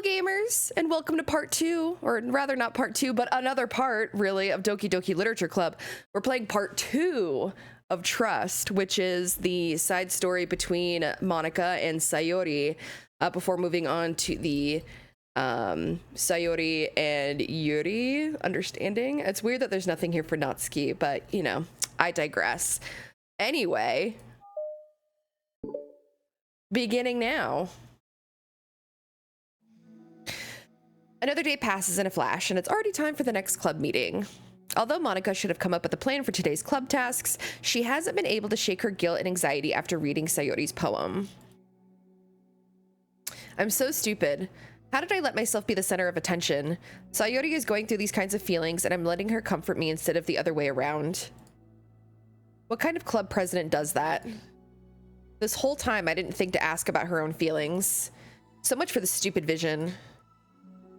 gamers, and welcome to part 2, or rather not part 2, but another part, really, of Doki Doki Literature Club. We're playing part 2 of Trust, which is the side story between Monika and Sayori, before moving on to the Sayori and Yuri understanding. It's weird that there's nothing here for Natsuki, but, you know, I digress. Anyway, beginning now. Another day passes in a flash, and it's already time for the next club meeting. Although Monika should have come up with a plan for today's club tasks, she hasn't been able to shake her guilt and anxiety after reading Sayori's poem. I'm so stupid. How did I let myself be the center of attention? Sayori is going through these kinds of feelings, and I'm letting her comfort me instead of the other way around. What kind of club president does that? This whole time, I didn't think to ask about her own feelings. So much for the stupid vision.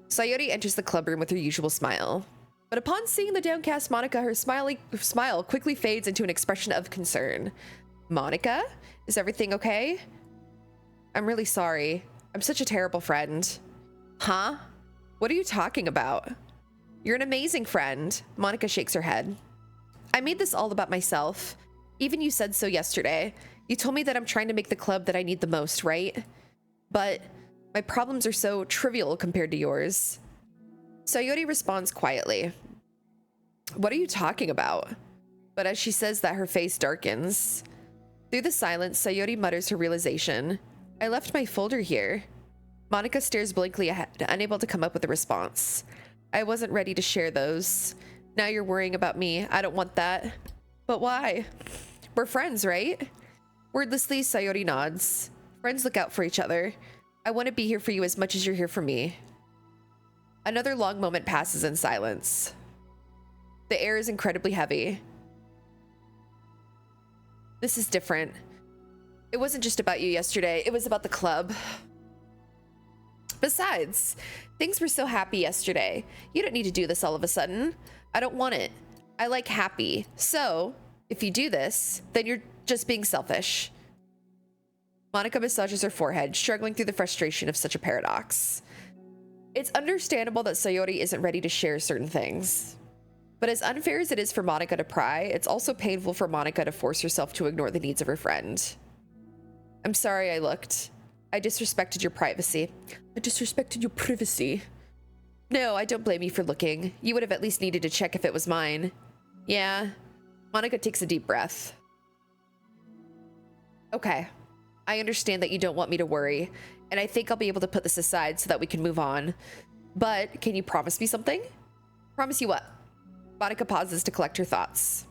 Sayori enters the club room with her usual smile. But upon seeing the downcast Monika, her smile quickly fades into an expression of concern. Monika? Is everything okay? I'm really sorry. I'm such a terrible friend. Huh? What are you talking about? You're an amazing friend. Monika shakes her head. I made this all about myself. Even you said so yesterday. You told me that I'm trying to make the club that I need the most, right? But my problems are so trivial compared to yours. Sayori responds quietly. What are you talking about? But as she says that, her face darkens. Through the silence, Sayori mutters her realization. I left my folder here. Monika stares blankly ahead, unable to come up with a response. I wasn't ready to share those. Now you're worrying about me. I don't want that. But why? We're friends, right? Wordlessly, Sayori nods. Friends look out for each other. I want to be here for you as much as you're here for me. Another long moment passes in silence. The air is incredibly heavy. This is different. It wasn't just about you yesterday. It was about the club. Besides, things were so happy yesterday. You don't need to do this all of a sudden. I don't want it. I like happy. So, if you do this, then you're just being selfish. Monika massages her forehead, struggling through the frustration of such a paradox. It's understandable that Sayori isn't ready to share certain things. But as unfair as it is for Monika to pry, it's also painful for Monika to force herself to ignore the needs of her friend. I'm sorry I looked. I disrespected your privacy. I disrespected your privacy. No, I don't blame you for looking. You would have at least needed to check if it was mine. Yeah. Monika takes a deep breath. Okay. I understand that you don't want me to worry, and I think I'll be able to put this aside so that we can move on. But can you promise me something? Promise you what? Monika pauses to collect her thoughts.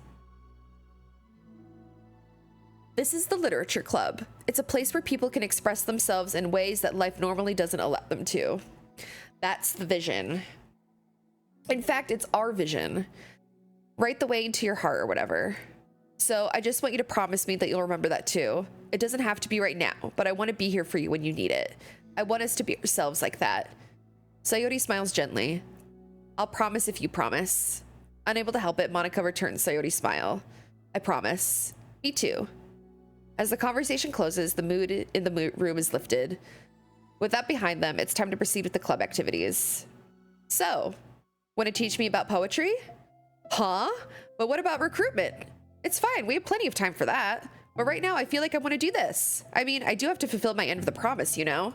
This is the Literature Club. It's a place where people can express themselves in ways that life normally doesn't allow them to. That's the vision. In fact, it's our vision. Right the way into your heart or whatever. So I just want you to promise me that you'll remember that too. It doesn't have to be right now, but I want to be here for you when you need it. I want us to be ourselves like that. Sayori smiles gently. I'll promise if you promise. Unable to help it, Monika returns Sayori's smile. I promise. Me too. As the conversation closes, the mood in the room is lifted. With that behind them, it's time to proceed with the club activities. So, want to teach me about poetry? Huh? But what about recruitment? It's fine, we have plenty of time for that. But right now, I feel like I want to do this. I mean, I do have to fulfill my end of the promise, you know?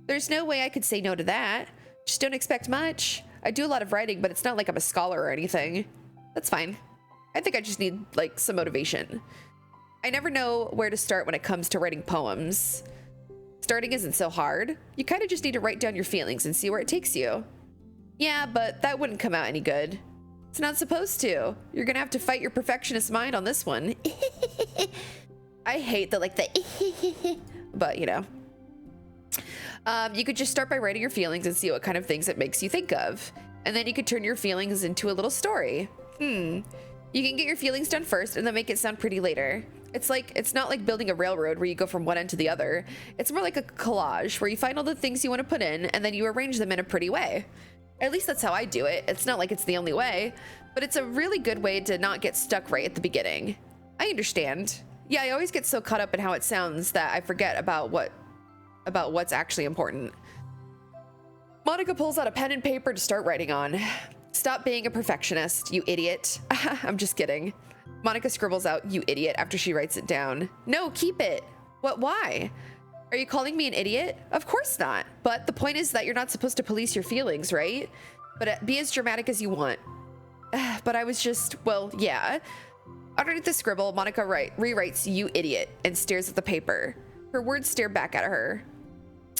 There's no way I could say no to that. Just don't expect much. I do a lot of writing, but it's not like I'm a scholar or anything. That's fine. I think I just need, like, some motivation. I never know where to start when it comes to writing poems. Starting isn't so hard. You kind of just need to write down your feelings and see where it takes you. Yeah, but that wouldn't come out any good. It's not supposed to. You're gonna have to fight your perfectionist mind on this one. I hate the, like, the but, you know. You could just start by writing your feelings and see what kind of things it makes you think of. And then you could turn your feelings into a little story. You can get your feelings done first and then make it sound pretty later. It's not like building a railroad where you go from one end to the other. It's more like a collage where you find all the things you want to put in and then you arrange them in a pretty way. At least that's how I do it. It's not like it's the only way, but it's a really good way to not get stuck right at the beginning. I understand. Yeah, I always get so caught up in how it sounds that I forget about about what's actually important. Monica pulls out a pen and paper to start writing on. Stop being a perfectionist, you idiot. I'm just kidding. Monica scribbles out, you idiot, after she writes it down. No, keep it. What, why? Are you calling me an idiot? Of course not. But the point is that you're not supposed to police your feelings, right? But be as dramatic as you want. But I was just, well, yeah. Underneath the scribble, Monica rewrites, you idiot, and stares at the paper. Her words stare back at her.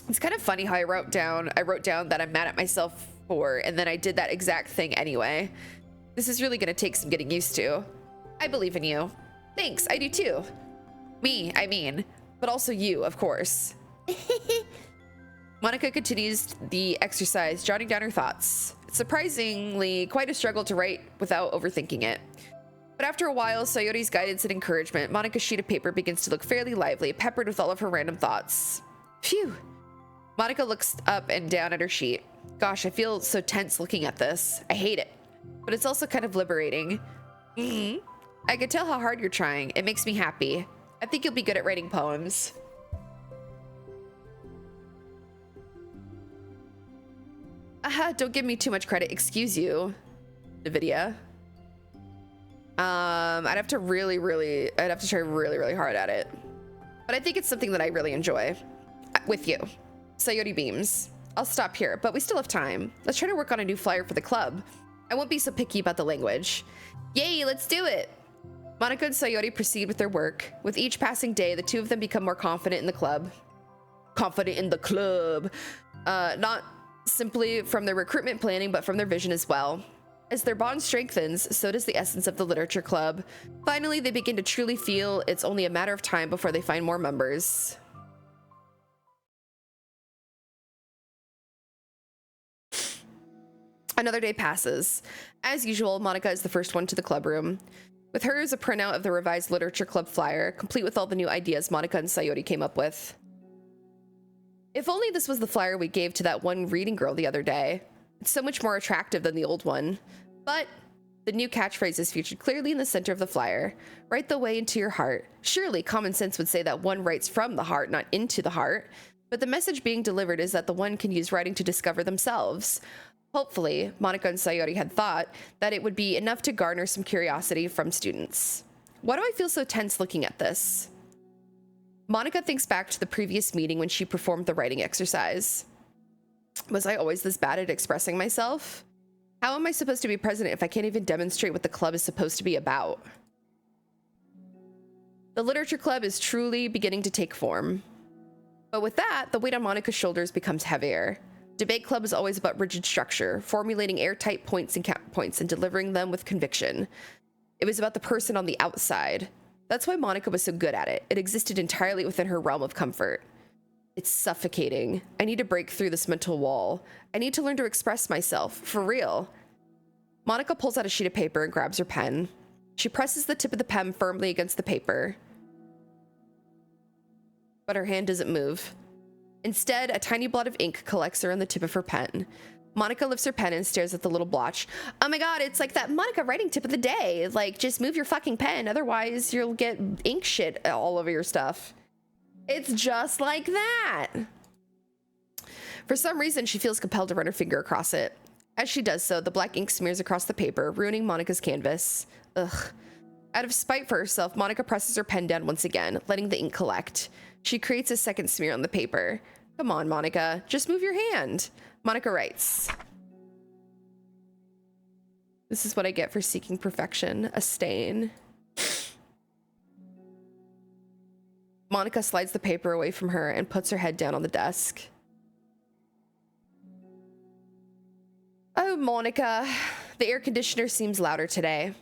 It's kind of funny how I wrote down that I'm mad at myself for, and then I did that exact thing anyway. This is really gonna take some getting used to. I believe in you. Thanks, I do too. Me, I mean, but also you, of course. Monica continues the exercise, jotting down her thoughts. It's surprisingly quite a struggle to write without overthinking it. But after a while, Sayori's guidance and encouragement, Monica's sheet of paper begins to look fairly lively, peppered with all of her random thoughts. Phew. Monica looks up and down at her sheet. Gosh, I feel so tense looking at this. I hate it. But it's also kind of liberating. I can tell how hard you're trying. It makes me happy. I think you'll be good at writing poems. Don't give me too much credit. Excuse you, Nvidia. I'd have to try really, really hard at it. But I think it's something that I really enjoy. With you. Sayori beams. I'll stop here, but we still have time. Let's try to work on a new flyer for the club. I won't be so picky about the language. Yay, let's do it! Monica and Sayori proceed with their work. With each passing day, the two of them become more confident in the club. Not simply from their recruitment planning, but from their vision as well. As their bond strengthens, so does the essence of the literature club. Finally, they begin to truly feel it's only a matter of time before they find more members. Another day passes. As usual, Monica is the first one to the club room. With her is a printout of the revised literature club flyer, complete with all the new ideas Monica and Sayori came up with. If only this was the flyer we gave to that one reading girl the other day. It's so much more attractive than the old one. But the new catchphrase is featured clearly in the center of the flyer. Write the way into your heart. Surely common sense would say that one writes from the heart, not into the heart. But the message being delivered is that the one can use writing to discover themselves. Hopefully, Monica and Sayori had thought that it would be enough to garner some curiosity from students. Why do I feel so tense looking at this? Monica thinks back to the previous meeting when she performed the writing exercise. Was I always this bad at expressing myself? How am I supposed to be president if I can't even demonstrate what the club is supposed to be about? The literature club is truly beginning to take form. But with that, the weight on Monica's shoulders becomes heavier. Debate club is always about rigid structure, formulating airtight points and counterpoints and delivering them with conviction. It was about the person on the outside. That's why Monica was so good at it. It existed entirely within her realm of comfort. It's suffocating. I need to break through this mental wall. I need to learn to express myself, for real. Monica pulls out a sheet of paper and grabs her pen. She presses the tip of the pen firmly against the paper. But her hand doesn't move. Instead, a tiny blot of ink collects around the tip of her pen. Monica lifts her pen and stares at the little blotch. Oh my god, it's like that Monica writing tip of the day. Like, just move your fucking pen, otherwise you'll get ink shit all over your stuff. It's just like that. For some reason, she feels compelled to run her finger across it. As she does so, the black ink smears across the paper, ruining Monica's canvas. Ugh. Out of spite for herself, Monica presses her pen down once again, letting the ink collect. She creates a second smear on the paper. Come on, Monica, just move your hand. Monica writes. This is what I get for seeking perfection, a stain. Monica slides the paper away from her and puts her head down on the desk. Oh, Monica, the air conditioner seems louder today.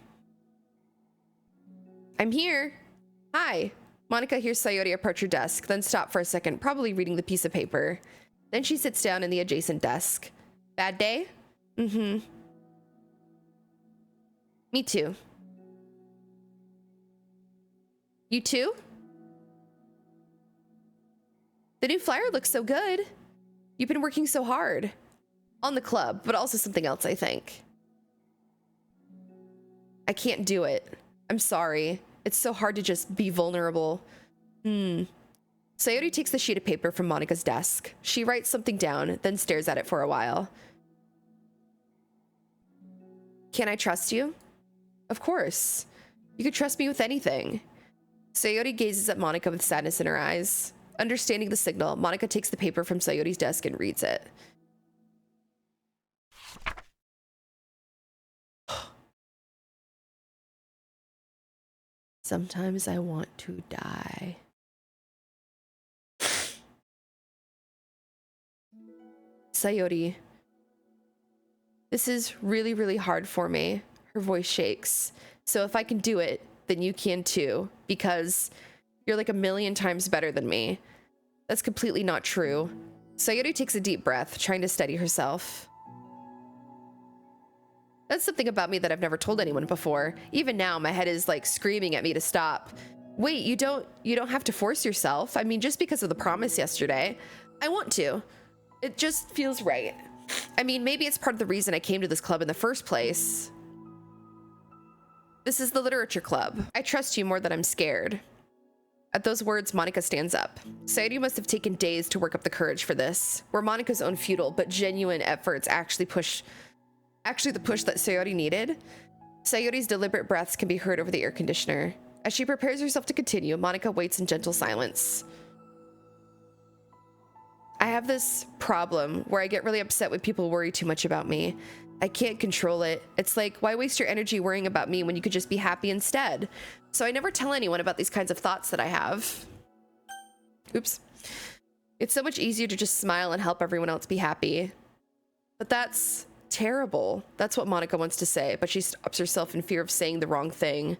I'm here. Hi. Monica hears Sayori approach her desk, then stop for a second, probably reading the piece of paper. Then she sits down in the adjacent desk. Bad day? Mm-hmm. Me too. You too? The new flyer looks so good. You've been working so hard. On the club, but also something else, I think. I can't do it. I'm sorry. It's so hard to just be vulnerable. Sayori takes the sheet of paper from Monika's desk. She writes something down, then stares at it for a while. Can I trust you? Of course. You could trust me with anything. Sayori gazes at Monika with sadness in her eyes. Understanding the signal, Monika takes the paper from Sayori's desk and reads it. Sometimes I want to die. Sayori, this is really, really hard for me. Her voice shakes. So if I can do it, then you can too, because you're like a million times better than me. That's completely not true. Sayori takes a deep breath, trying to steady herself. That's something about me that I've never told anyone before. Even now, my head is like screaming at me to stop. Wait, you don't have to force yourself. I mean, just because of the promise yesterday. I want to. It just feels right. I mean, maybe it's part of the reason I came to this club in the first place. This is the literature club. I trust you more than I'm scared. At those words, Monika stands up. Sayori must have taken days to work up the courage for this. Were Monika's own futile but genuine efforts actually the push that Sayori needed? Sayori's deliberate breaths can be heard over the air conditioner. As she prepares herself to continue, Monika waits in gentle silence. I have this problem where I get really upset when people worry too much about me. I can't control it. It's like, why waste your energy worrying about me when you could just be happy instead? So I never tell anyone about these kinds of thoughts that I have. Oops. It's so much easier to just smile and help everyone else be happy. But that's terrible. That's what Monika wants to say, but she stops herself in fear of saying the wrong thing.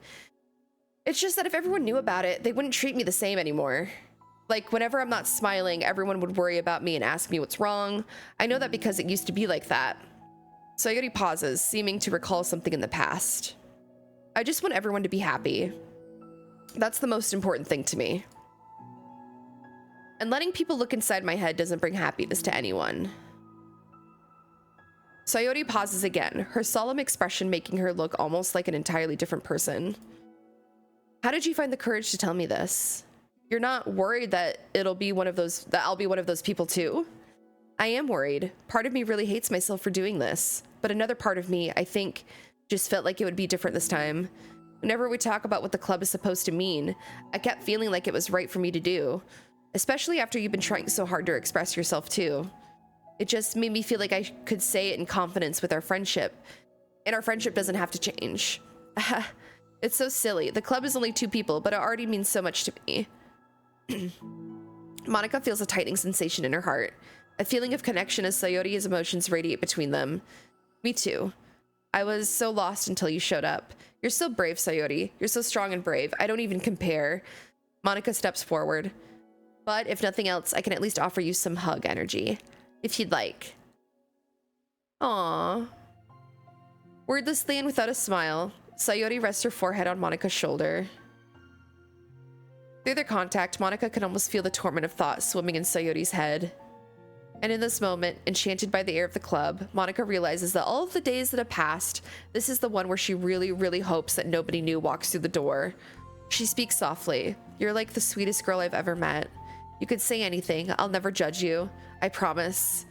It's just that if everyone knew about it, they wouldn't treat me the same anymore. Like, whenever I'm not smiling, everyone would worry about me and ask me what's wrong. I know that because it used to be like that. Sayori pauses, seeming to recall something in the past. I just want everyone to be happy. That's the most important thing to me. And letting people look inside my head doesn't bring happiness to anyone. Sayori pauses again, her solemn expression making her look almost like an entirely different person. How did you find the courage to tell me this? You're not worried that I'll be one of those people too? I am worried. Part of me really hates myself for doing this, but another part of me, I think, just felt like it would be different this time. Whenever we talk about what the club is supposed to mean, I kept feeling like it was right for me to do, especially after you've been trying so hard to express yourself too. It just made me feel like I could say it in confidence with our friendship, and our friendship doesn't have to change. It's so silly. The club is only 2 people, but it already means so much to me. Monika feels a tightening sensation in her heart, a feeling of connection as Sayori's emotions radiate between them. Me too. I was so lost until you showed up. You're so brave, Sayori. You're so strong and brave. I don't even compare. Monika steps forward. But if nothing else, I can at least offer you some hug energy, if you'd like. Aww. Wordlessly and without a smile, Sayori rests her forehead on Monika's shoulder. Through their contact, Monika can almost feel the torment of thought swimming in Sayori's head. And in this moment, enchanted by the air of the club, Monika realizes that all of the days that have passed, this is the one where she really, really hopes that nobody new walks through the door. She speaks softly. You're like the sweetest girl I've ever met. You could say anything. I'll never judge you. I promise.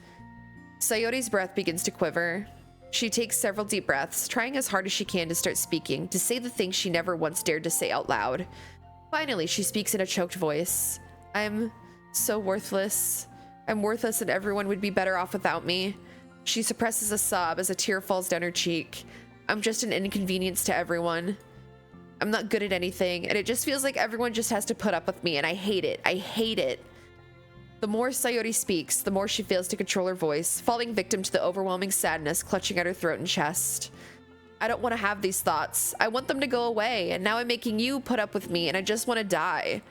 Sayori's breath begins to quiver. She takes several deep breaths, trying as hard as she can to start speaking, to say the things she never once dared to say out loud. Finally, she speaks in a choked voice. I'm so worthless. I'm worthless and everyone would be better off without me. She suppresses a sob as a tear falls down her cheek. I'm just an inconvenience to everyone. I'm not good at anything, and it just feels like everyone just has to put up with me, and I hate it. I hate it. The more Sayori speaks, the more she fails to control her voice, falling victim to the overwhelming sadness clutching at her throat and chest. I don't want to have these thoughts. I want them to go away, and now I'm making you put up with me, and I just want to die.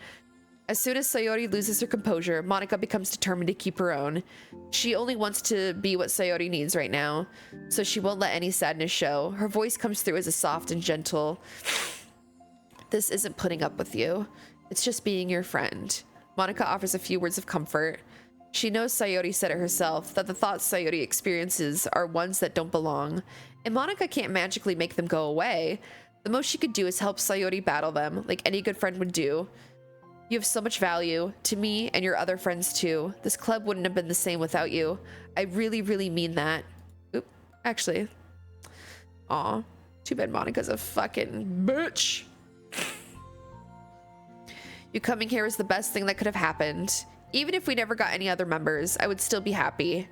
As soon as Sayori loses her composure, Monika becomes determined to keep her own. She only wants to be what Sayori needs right now, so she won't let any sadness show. Her voice comes through as a soft and gentle. This isn't putting up with you. It's just being your friend. Monika offers a few words of comfort. She knows Sayori said it herself, that the thoughts Sayori experiences are ones that don't belong, and Monika can't magically make them go away. The most she could do is help Sayori battle them, like any good friend would do. You have so much value to me and your other friends too. This club wouldn't have been the same without you. I really, really mean that. Oop, actually. Aw, too bad Monica's a fucking bitch. You coming here is the best thing that could have happened. Even if we never got any other members, I would still be happy.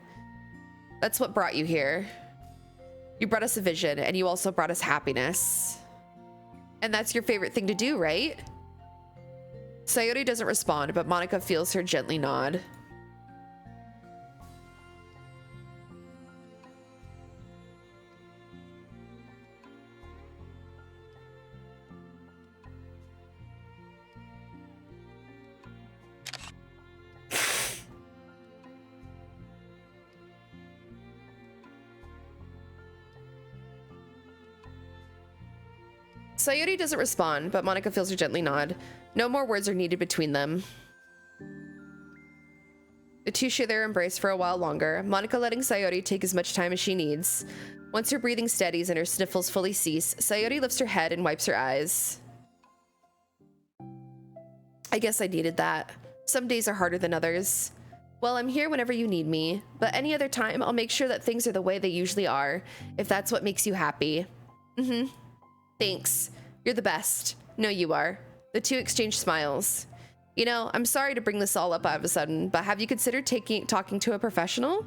That's what brought you here. You brought us a vision, and you also brought us happiness. And that's your favorite thing to do, right? Sayori doesn't respond, but Monica feels her gently nod. Sayori doesn't respond, but Monica feels her gently nod. No more words are needed between them. The two share their embrace for a while longer, Monica letting Sayori take as much time as she needs. Once her breathing steadies and her sniffles fully cease, Sayori lifts her head and wipes her eyes. I guess I needed that. Some days are harder than others. Well, I'm here whenever you need me, but any other time, I'll make sure that things are the way they usually are, if that's what makes you happy. Thanks. You're the best. No, you are. The two exchange smiles. You know, I'm sorry to bring this all up out of a sudden, but have you considered talking to a professional?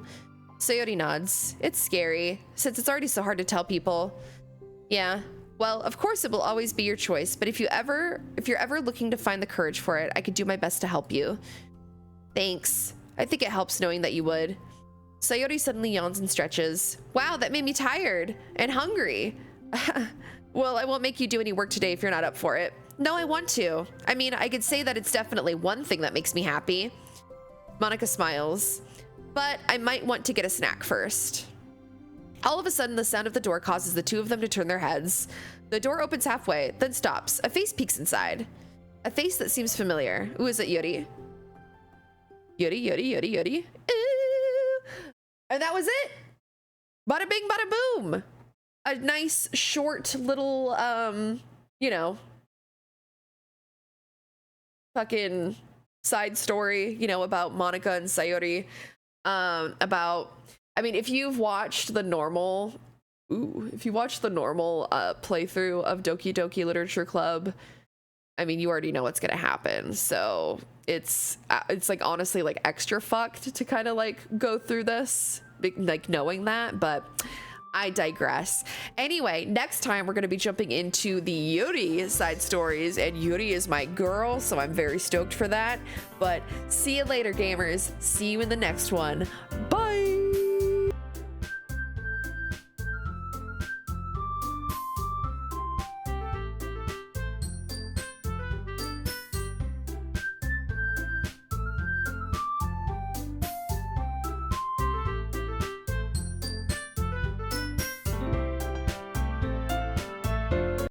Sayori nods. It's scary, since it's already so hard to tell people. Yeah. Well, of course it will always be your choice, but if you're ever looking to find the courage for it, I could do my best to help you. Thanks. I think it helps knowing that you would. Sayori suddenly yawns and stretches. Wow, that made me tired and hungry. Well, I won't make you do any work today if you're not up for it. No, I want to. I mean, I could say that it's definitely one thing that makes me happy. Monica smiles. But I might want to get a snack first. All of a sudden, the sound of the door causes the two of them to turn their heads. The door opens halfway, then stops. A face peeks inside. A face that seems familiar. Ooh, is it Yuri? Yuri. Ooh. And that was it. Bada bing, bada boom. A nice, short little, you know, fucking side story, you know, about Monica and Sayori. I mean, if you've watched the normal, playthrough of Doki Doki Literature Club, I mean, you already know what's gonna happen. So it's like honestly like extra fucked to kind of like go through this, like knowing that, but I digress. Anyway, next time we're going to be jumping into the Yuri side stories, and Yuri is my girl, so I'm very stoked for that. But see you later, gamers. See you in the next one. Bye.